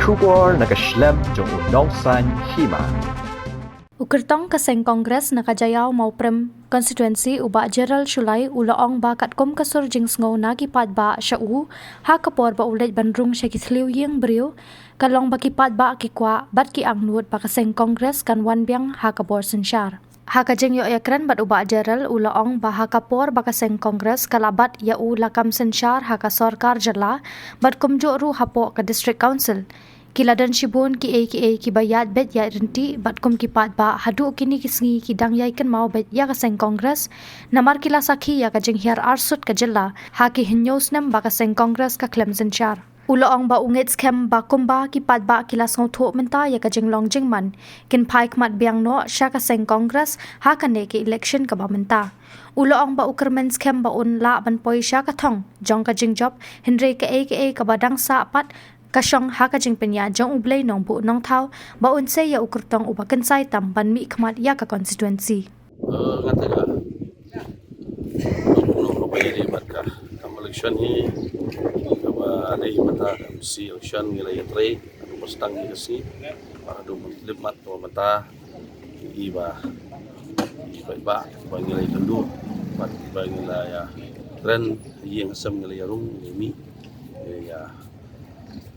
Shubor nakaslem jong unongsan hima. Ukertong kaseng Kongres nakajayaw mauprem konstituensi uba Gerald Shulay ulaong bakat kom kasur jings ngaw nagipat ba siya ha kapor ba ulit bandrung siya kisliw yung beriw kalong bakipat ba kikwa bat ki ang nuot pa kaseng Kongres kan wanbiang ha kapor sensyar. Haka jeng yo yakran bat uba Gerald ulaong ba ha kapor ba kaseng Kongres kalabat ya lakam sensyar haka sorkar jala bat kumjo ru hapo ka District Council. Kiladan Shibun ki bayat bet ya renti bat kum kipat ba hadu kini kisngi kidang yaikan mau bet ya kaseng Kongres namar kila sakhi ya kajeng hiar arsut ka jilla haki hinyos nam ba kaseng Kongres ka klem sensyar. Uloong ba ungit skem ba kumba kipat ba kilas ngau thuk menta ya kajeng long jingman kin paik mat biang no sya kaseng Kongres hakane ki election ka ba menta. Uloong ba ukermen skem ba un la ban poi sya ka thong jong ka jing job Henry ka kabadang sa pat kasyong haka jing penya jong ublay nong bu nong tau ba unse ya ukurtong ubakan say tam ban mi kmat ya ka konstituensi. Kataga nung pwede ka kam election hi kaba dai mata si election ngilay tre adu mustang kasi para do limat to mata iba ba ngilay tundu pat ba ngilay tren yang asam ngilay rung mi ya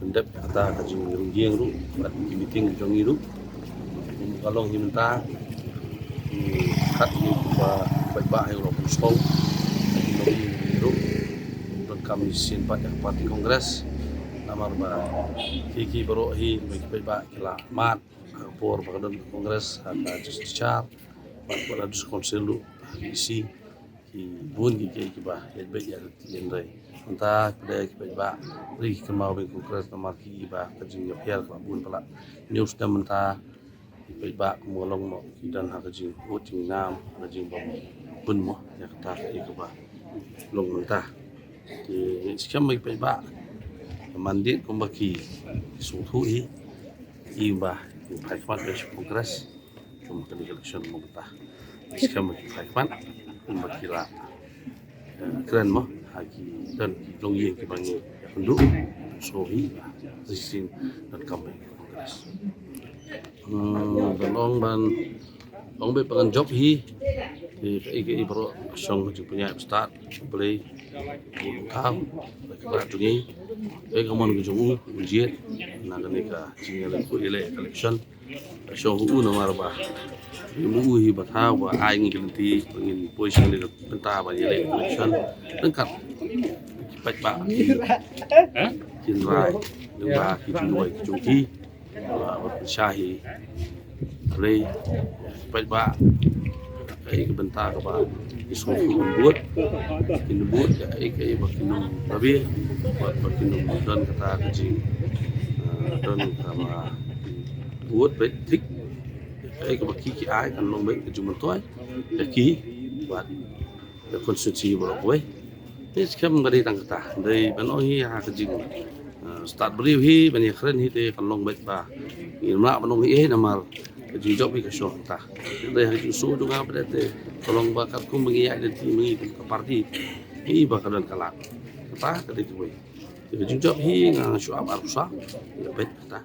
pendep kata kajing rungieng ru bat meeting jong iru kalong himenta kat ni ba hai ro pusong iru don kami sin pat parti kongres namar ba kiki baro hi ba kila mat por ba don kongres ada justicar bat wala dus konselu isi ki bun ki ba be ya yendai entah kedai ba ri kemau be kongres namar ki ba kajing ya pial ba bun pala news dan mentah ba kumolong mo kidan ha kajing voting nam kajing ba bun mo ya kata ki ba long mentah ki siam ba mandit kumbaki sutu i ba paikmat be kongres kum kali election mo mentah siam paikmat kumbaki la keren mo haki dan long yeng ki bangi penduk sohi zisin dan kami kongres dan ong be pengen job hi di pro song ju punya start boleh tahu ba tungi kamon ku jung ujiet na ka jingle ku ile election so nomor ba mu hi ba tha wa ai ngi ti ngin position ni ta ba ile election lengkap baik ba kin rai dengan ba ki noi chung ki syahi play baik ba ai ke bentar ba isu buat kin buat ai ba kin babi buat kin dan kata kecil dan sama buat baik tik ai ke baki ki ai kan long baik ke jumen toy ki buat konstitusi boleh ni sekarang menjadi tangkata dari banohi ha kejing start beriu hi bani keren hi te kan long baik ba ilma banohi namar kejing job hi kasyo ta dari hari su juga berate tolong bakat ku mengiyak dan mengi ke parti hi bakalan kalah kata tadi tu kejing job hi ngang syuab arsa ya baik kata